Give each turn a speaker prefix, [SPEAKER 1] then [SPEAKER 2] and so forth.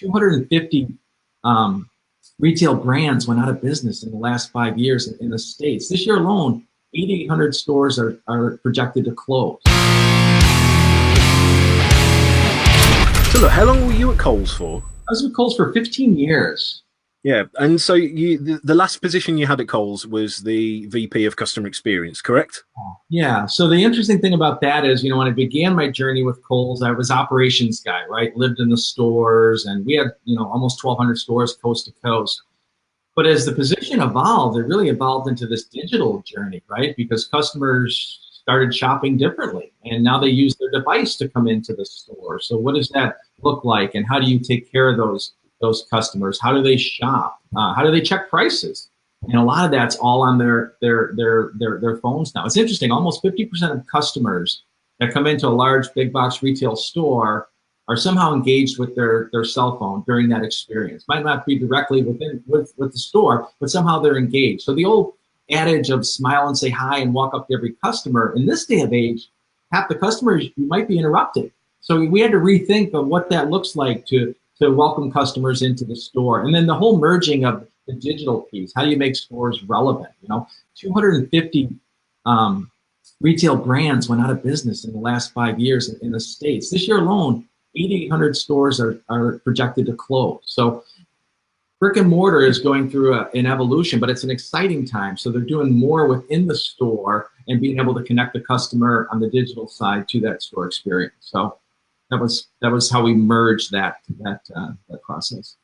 [SPEAKER 1] 250 retail brands went out of business in the last 5 years in the States. This year alone, 8,800 stores are projected to close.
[SPEAKER 2] So look, how long were you at Kohl's for?
[SPEAKER 1] I was with Kohl's for 15 years.
[SPEAKER 2] Yeah, and so the last position you had at Kohl's was the VP of Customer Experience, correct?
[SPEAKER 1] Yeah, so the interesting thing about that is, when I began my journey with Kohl's, I was operations guy, right? Lived in the stores, and we had, almost 1,200 stores coast to coast. But as the position evolved, it really evolved into this digital journey, right? Because customers started shopping differently, and now they use their device to come into the store. So what does that look like, and how do you take care of those customers? How do they shop? How do they check prices? And a lot of that's all on their phones now. It's interesting. Almost 50% of customers that come into a large big box retail store are somehow engaged with their cell phone during that experience. Might not be directly with the store, but somehow they're engaged. So the old adage of smile and say hi and walk up to every customer, in this day of age, half the customers, you might be interrupted. So we had to rethink of what that looks like to welcome customers into the store. And then the whole merging of the digital piece. How do you make stores relevant? 250 retail brands went out of business in the last 5 years in the States. This year alone, 8,800 stores are projected to close. So brick and mortar is going through an evolution, but it's an exciting time. So they're doing more within the store and being able to connect the customer on the digital side to that store experience. So that was how we merged that process.